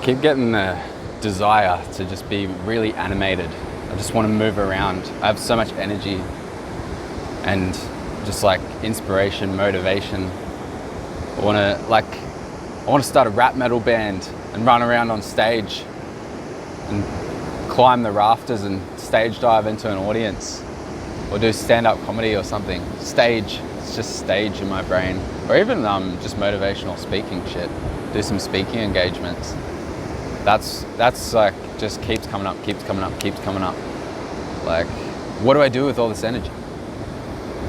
keep getting the desire to just be really animated. I just want to move around. I have so much energy and just like inspiration, motivation. I want to start a rap metal band and run around on stage and climb the rafters and stage dive into an audience, or do stand-up comedy or something. Stage, it's just stage in my brain. Or even just motivational speaking shit. Do some speaking engagements. That's like, just keeps coming up. Like, what do I do with all this energy?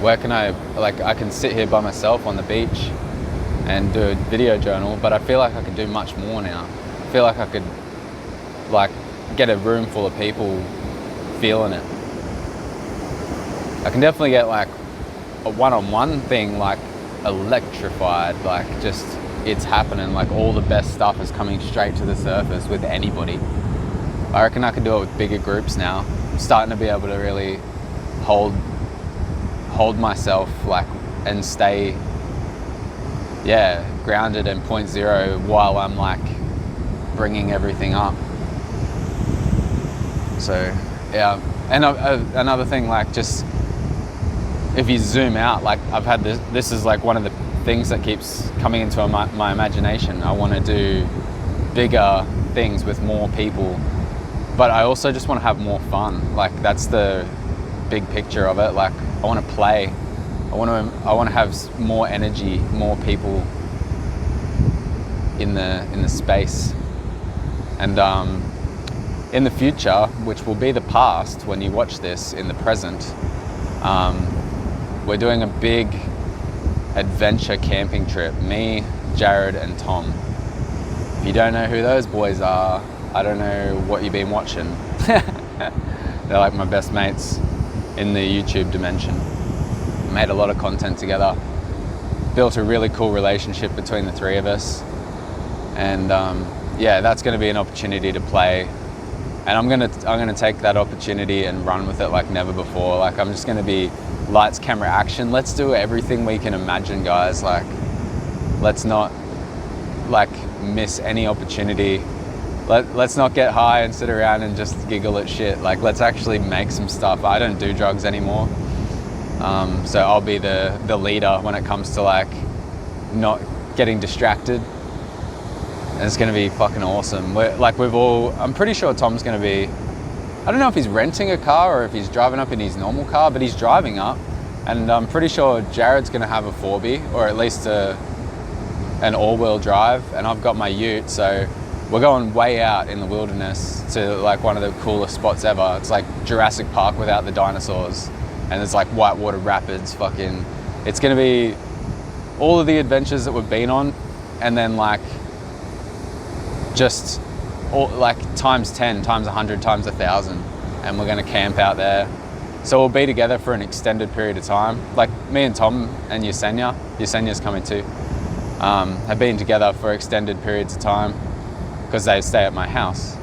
Where can I can sit here by myself on the beach and do a video journal, but I feel like I could do much more now. I feel like I could get a room full of people feeling it. I can definitely get like a one-on-one thing like electrified, like just it's happening, like all the best stuff is coming straight to the surface with anybody. I reckon I can do it with bigger groups now. I'm starting to be able to really hold myself and stay grounded and 0.0 while I'm like bringing everything up. So yeah, and another thing, like just if you zoom out, like I've had this is like one of the things that keeps coming into my imagination. I want to do bigger things with more people, but I also just want to have more fun. Like that's the big picture of it. Like I want to play. I want to have more energy, more people in the space, and in the future, which will be the past when you watch this in the present, we're doing a big adventure camping trip. Me, Jared, and Tom. If you don't know who those boys are, I don't know what you've been watching. They're like my best mates in the YouTube dimension. Made a lot of content together. Built a really cool relationship between the three of us. And that's going to be an opportunity to play. And I'm gonna take that opportunity and run with it like never before. Like I'm just gonna be lights, camera, action. Let's do everything we can imagine, guys. Like let's not miss any opportunity. Let's not get high and sit around and just giggle at shit. Like let's actually make some stuff. I don't do drugs anymore. So I'll be the leader when it comes to like not getting distracted. And it's gonna be fucking awesome. I'm pretty sure Tom's gonna be, I don't know if he's renting a car or if he's driving up in his normal car, but he's driving up. And I'm pretty sure Jared's gonna have a 4B, or at least an all-wheel drive. And I've got my ute, so we're going way out in the wilderness to like one of the coolest spots ever. It's like Jurassic Park without the dinosaurs. And there's like whitewater rapids, it's gonna be all of the adventures that we've been on, and then like just all, like times 10, times 100, times 1,000, and we're gonna camp out there. So we'll be together for an extended period of time. Like me and Tom and Yesenia's coming too, have been together for extended periods of time because they stay at my house.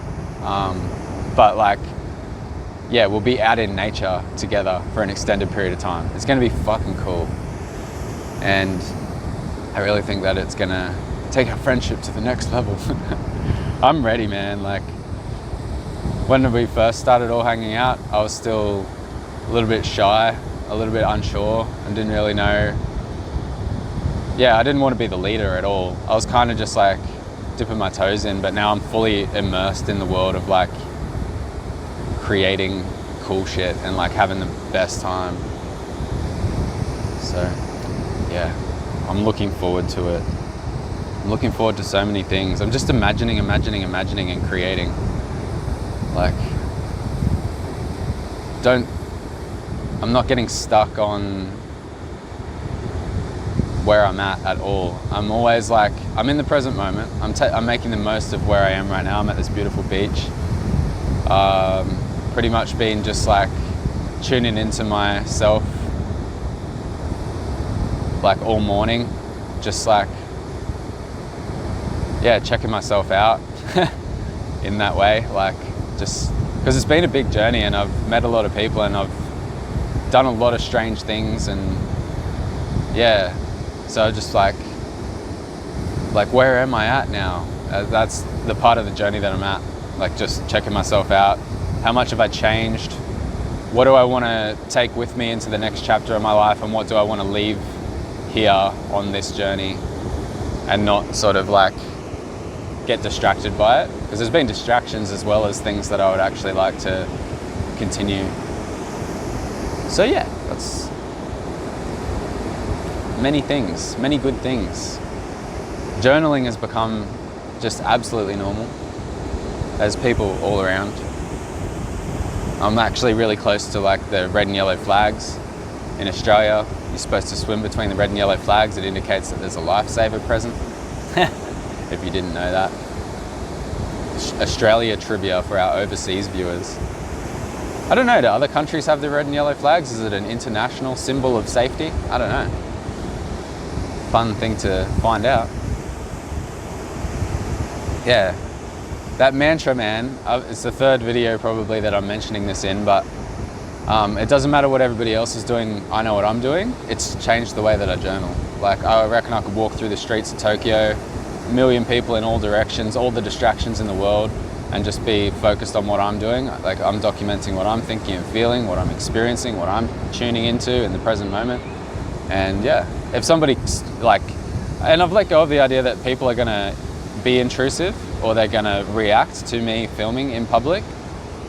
We'll be out in nature together for an extended period of time. It's gonna be fucking cool. And I really think that it's gonna take our friendship to the next level. I'm ready, man. Like when we first started all hanging out, I was still a little bit shy, a little bit unsure, and didn't really know. I didn't want to be the leader at all. I was kind of just like dipping my toes in, but now I'm fully immersed in the world of like creating cool shit and like having the best time. So I'm looking forward to it. I'm looking forward to so many things. I'm just imagining and creating. Like I'm not getting stuck on where I'm at all. I'm always like, I'm in the present moment. I'm making the most of where I am right now. I'm at this beautiful beach. Pretty much been just like tuning into myself like all morning, just like checking myself out in that way, like just because it's been a big journey and I've met a lot of people and I've done a lot of strange things, and so just like where am I at now? That's the part of the journey that I'm at. Like just checking myself out. How much have I changed? What do I want to take with me into the next chapter of my life, and what do I want to leave here on this journey and not sort of like get distracted by it? Because there's been distractions as well as things that I would actually like to continue. So yeah, that's many things, many good things. Journaling has become just absolutely normal. There's people all around. I'm actually really close to like the red and yellow flags in Australia. You're supposed to swim between the red and yellow flags. It indicates that there's a lifesaver present. If you didn't know that. Australia trivia for our overseas viewers. I don't know, do other countries have the red and yellow flags? Is it an international symbol of safety? I don't know. Fun thing to find out. Yeah, that mantra, man, it's the third video probably that I'm mentioning this in, but it doesn't matter what everybody else is doing, I know what I'm doing. It's changed the way that I journal. Like, I reckon I could walk through the streets of Tokyo, a million people in all directions, all the distractions in the world, and just be focused on what I'm doing. Like, I'm documenting what I'm thinking and feeling, what I'm experiencing, what I'm tuning into in the present moment. And yeah, if somebody like, and I've let go of the idea that people are gonna be intrusive or they're gonna react to me filming in public.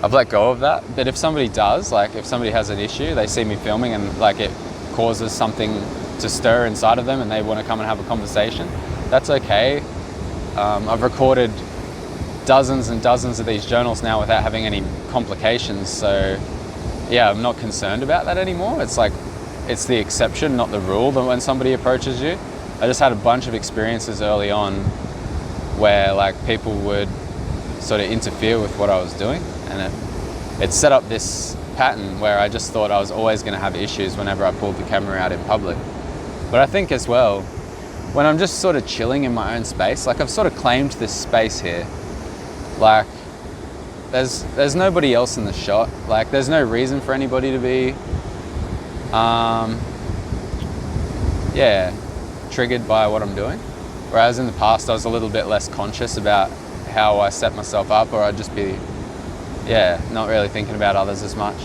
I've let go of that. But if somebody does, like if somebody has an issue, they see me filming and like it causes something to stir inside of them and they want to come and have a conversation, that's okay. I've recorded dozens and dozens of these journals now without having any complications. So yeah, I'm not concerned about that anymore. It's like, it's the exception, not the rule, that when somebody approaches you. I just had a bunch of experiences early on where like people would sort of interfere with what I was doing, and it set up this pattern where I just thought I was always going to have issues whenever I pulled the camera out in public. But I think as well, when I'm just sort of chilling in my own space, like I've sort of claimed this space here, like there's nobody else in the shot, like there's no reason for anybody to be triggered by what I'm doing. Whereas in the past I was a little bit less conscious about how I set myself up, or I'd just be not really thinking about others as much.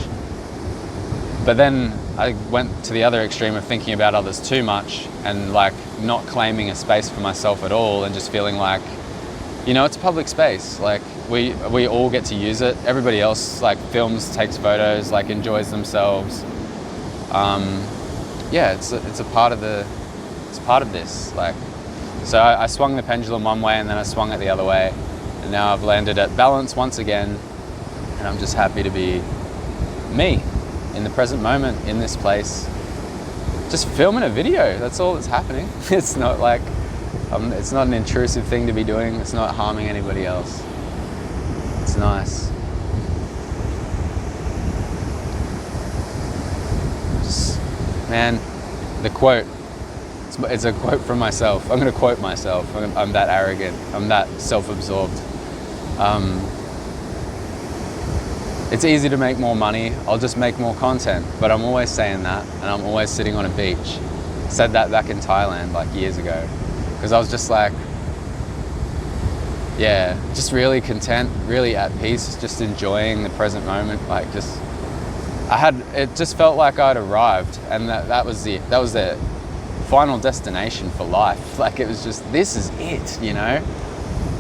But then I went to the other extreme of thinking about others too much and like not claiming a space for myself at all, and just feeling like, you know, it's a public space, like we all get to use it. Everybody else like films, takes photos, like enjoys themselves. It's a part of this. Like, so I swung the pendulum one way and then I swung it the other way, and now I've landed at balance once again, and I'm just happy to be me in the present moment in this place, just filming a video. That's all that's happening. It's not like it's not an intrusive thing to be doing. It's not harming anybody else. It's nice. Man, the quote, it's a quote from myself. I'm going to quote myself. I'm that arrogant. I'm that self-absorbed. It's easy to make more money. I'll just make more content. But I'm always saying that, and I'm always sitting on a beach. I said that back in Thailand like years ago, because I was just like, just really content, really at peace, just enjoying the present moment. Like it just felt like I'd arrived, and that was the final destination for life. Like it was just, this is it, you know?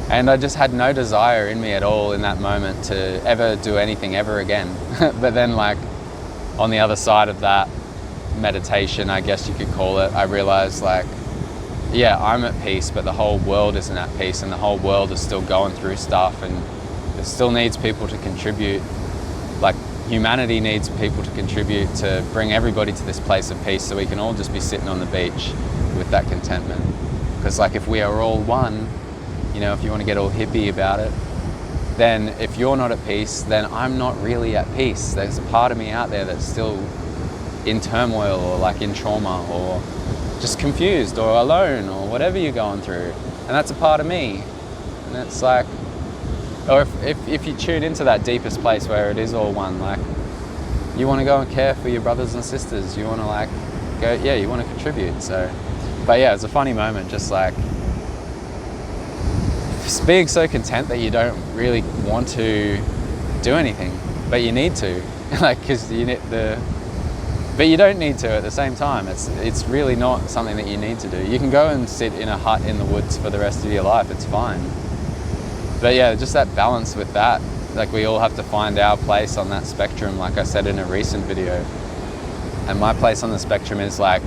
And I just had no desire in me at all in that moment to ever do anything ever again. But then like on the other side of that meditation, I guess you could call it, I realized like, I'm at peace, but the whole world isn't at peace, and the whole world is still going through stuff, and it still needs people to contribute. Like humanity needs people to contribute to bring everybody to this place of peace, so we can all just be sitting on the beach with that contentment. Because like if we are all one, you know, if you want to get all hippie about it, then if you're not at peace, then I'm not really at peace. There's a part of me out there that's still in turmoil, or like in trauma, or just confused, or alone, or whatever you're going through. And that's a part of me. And it's like, or if you tune into that deepest place where it is all one, like you want to go and care for your brothers and sisters, you want to like go, you want to contribute. So, but it's a funny moment, just like being so content that you don't really want to do anything, but you need to, like, because you need but you don't need to at the same time. It's really not something that you need to do. You can go and sit in a hut in the woods for the rest of your life, it's fine. But yeah, just that balance with that, like we all have to find our place on that spectrum, like I said in a recent video. And my place on the spectrum is like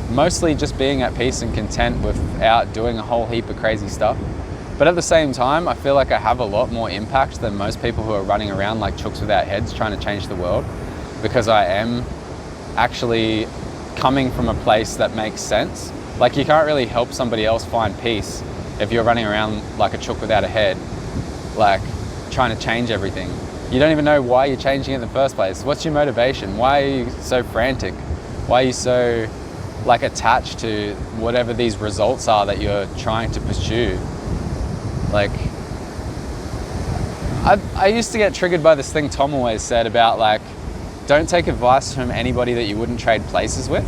mostly just being at peace and content without doing a whole heap of crazy stuff. But at the same time, I feel like I have a lot more impact than most people who are running around like chooks without heads trying to change the world, because I am actually coming from a place that makes sense. Like you can't really help somebody else find peace if you're running around like a chook without a head, like trying to change everything. You don't even know why you're changing it in the first place. What's your motivation? Why are you so frantic? Why are you so like attached to whatever these results are that you're trying to pursue? Like, I used to get triggered by this thing Tom always said about like, don't take advice from anybody that you wouldn't trade places with.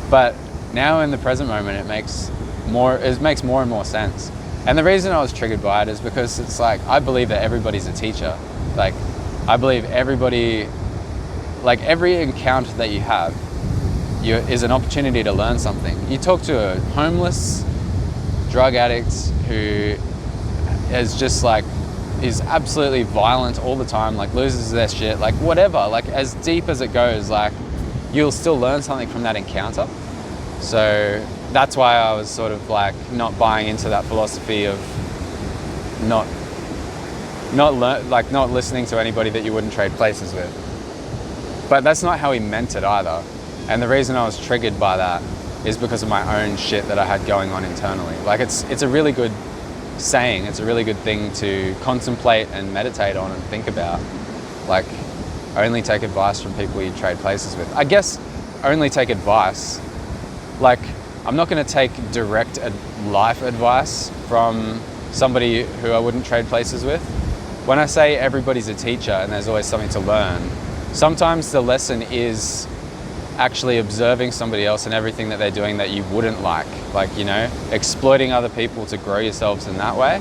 But now in the present moment, it makes more and more sense. And the reason I was triggered by it is because it's like, I believe that everybody's a teacher. Like, I believe everybody, like every encounter that you have is an opportunity to learn something. You talk to a homeless drug addict who is just like, is absolutely violent all the time, like loses their shit, like whatever, like as deep as it goes, like you'll still learn something from that encounter. So that's why I was sort of like not buying into that philosophy of not listening to anybody that you wouldn't trade places with. But that's not how he meant it either. And the reason I was triggered by that is because of my own shit that I had going on internally. Like it's a really good saying, it's a really good thing to contemplate and meditate on and think about. Like, only take advice from people you trade places with. I guess only take advice. Like, I'm not going to take direct life advice from somebody who I wouldn't trade places with. When I say everybody's a teacher and there's always something to learn, sometimes the lesson is actually observing somebody else and everything that they're doing that you wouldn't like, you know, exploiting other people to grow yourselves in that way.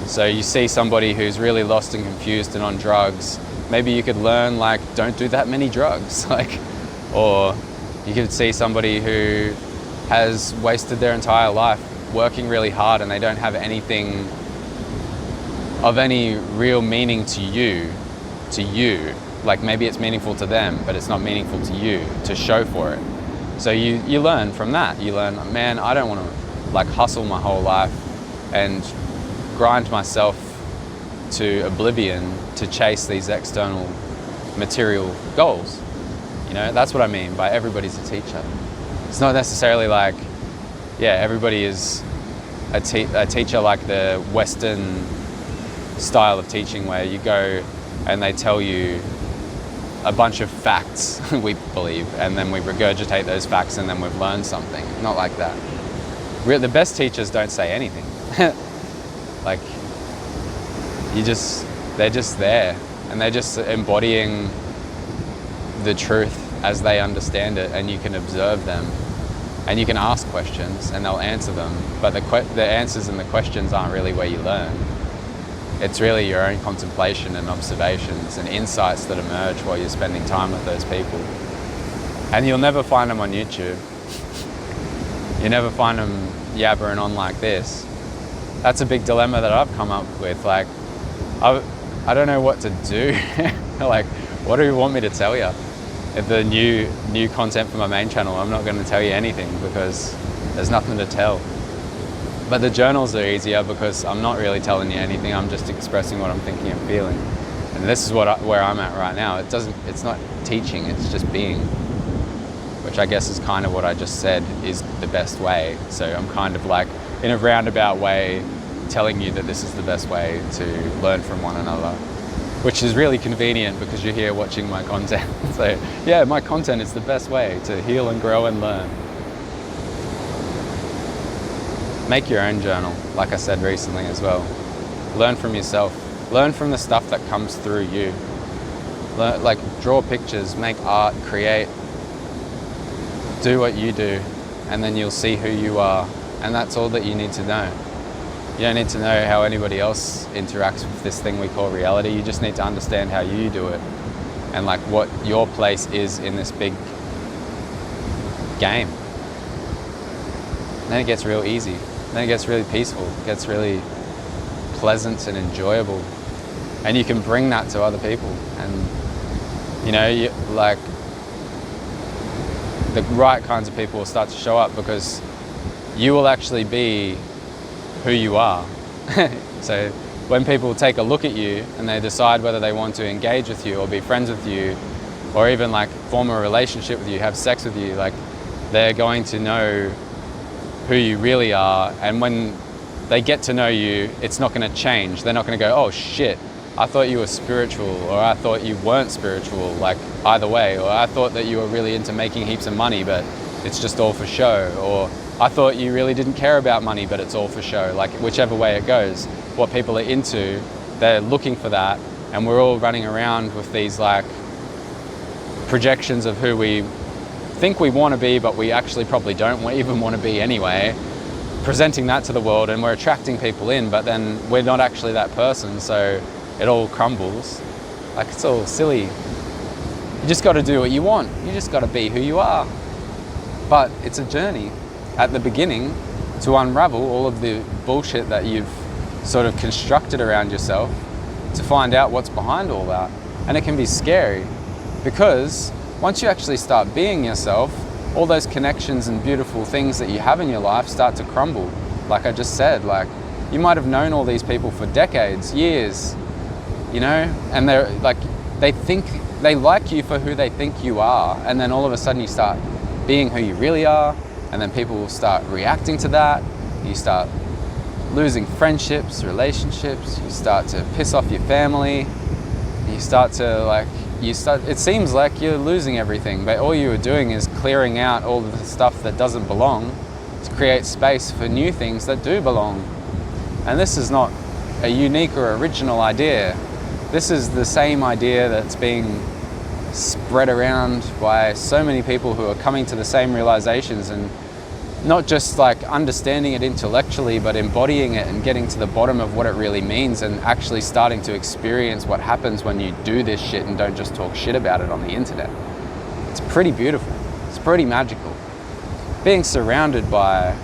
So you see somebody who's really lost and confused and on drugs, maybe you could learn like, don't do that many drugs, like, or you could see somebody who has wasted their entire life working really hard and they don't have anything of any real meaning to you. Like maybe it's meaningful to them, but it's not meaningful to you to show for it. So you learn from that. You learn, man, I don't want to like hustle my whole life and grind myself to oblivion to chase these external material goals. You know, that's what I mean by everybody's a teacher. It's not necessarily like, yeah, everybody is a teacher like the Western style of teaching where you go and they tell you a bunch of facts, we believe, and then we regurgitate those facts and then we've learned something. Not like that. The best teachers don't say anything. Like, they're just there and they're just embodying the truth as they understand it, and you can observe them and you can ask questions and they'll answer them, but the answers and the questions aren't really where you learn. It's really your own contemplation and observations and insights that emerge while you're spending time with those people. And you'll never find them on YouTube. You never find them yabbering on like this. That's a big dilemma that I've come up with. Like, I don't know what to do. Like, what do you want me to tell you? If the new content for my main channel, I'm not going to tell you anything because there's nothing to tell. But the journals are easier because I'm not really telling you anything. I'm just expressing what I'm thinking and feeling. And this is where I'm at right now. It's not teaching, it's just being, which I guess is kind of what I just said is the best way. So I'm kind of like, in a roundabout way, telling you that this is the best way to learn from one another, which is really convenient because you're here watching my content. So yeah, my content is the best way to heal and grow and learn. Make your own journal, like I said recently as well. Learn from yourself. Learn from the stuff that comes through you. Like, draw pictures, make art, create. Do what you do, and then you'll see who you are. And that's all that you need to know. You don't need to know how anybody else interacts with this thing we call reality. You just need to understand how you do it and like what your place is in this big game. And then it gets real easy. Then it gets really peaceful. It gets really pleasant and enjoyable. And you can bring that to other people. And like the right kinds of people will start to show up because you will actually be who you are. So when people take a look at you and they decide whether they want to engage with you or be friends with you or even like form a relationship with you, have sex with you, like they're going to know who you really are. And when they get to know you, it's not going to change. They're not going to go, oh shit, I thought you were spiritual, or I thought you weren't spiritual, like either way, or I thought that you were really into making heaps of money, but it's just all for show, or I thought you really didn't care about money, but it's all for show. Like whichever way it goes, what people are into, they're looking for that, and we're all running around with these like projections of who we think we want to be, but we actually probably don't even want to be anyway, presenting that to the world, and we're attracting people in, but then we're not actually that person, so it all crumbles. Like it's all silly. You just got to do what you want. You just got to be who you are. But it's a journey at the beginning to unravel all of the bullshit that you've sort of constructed around yourself, to find out what's behind all that. And it can be scary because once you actually start being yourself, all those connections and beautiful things that you have in your life start to crumble. Like I just said, like you might have known all these people for decades, years, and they're like, they like you for who they think you are, and then all of a sudden you start being who you really are, and then people will start reacting to that. You start losing friendships, relationships, you start to piss off your family, it seems like you're losing everything, but all you are doing is clearing out all of the stuff that doesn't belong to create space for new things that do belong. And this is not a unique or original idea. This is the same idea that's being spread around by so many people who are coming to the same realizations, and not just like understanding it intellectually, but embodying it and getting to the bottom of what it really means, and actually starting to experience what happens when you do this shit and don't just talk shit about it on the internet. It's pretty beautiful. It's pretty magical. Being surrounded by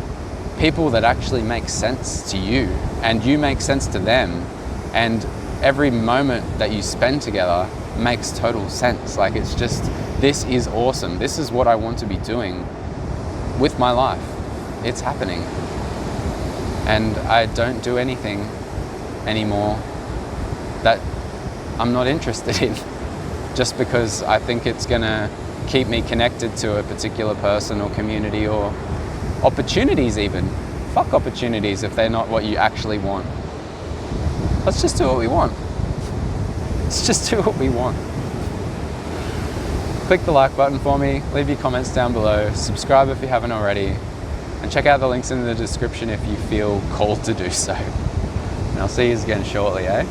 people that actually make sense to you and you make sense to them, and every moment that you spend together makes total sense. Like it's just, this is awesome. This is what I want to be doing with my life. It's happening. And I don't do anything anymore that I'm not interested in just because I think it's gonna keep me connected to a particular person or community or opportunities even. Fuck opportunities if they're not what you actually want. Let's just do what we want. Let's just do what we want. Click the like button for me, leave your comments down below, subscribe if you haven't already, and check out the links in the description if you feel called to do so. And I'll see you again shortly, eh?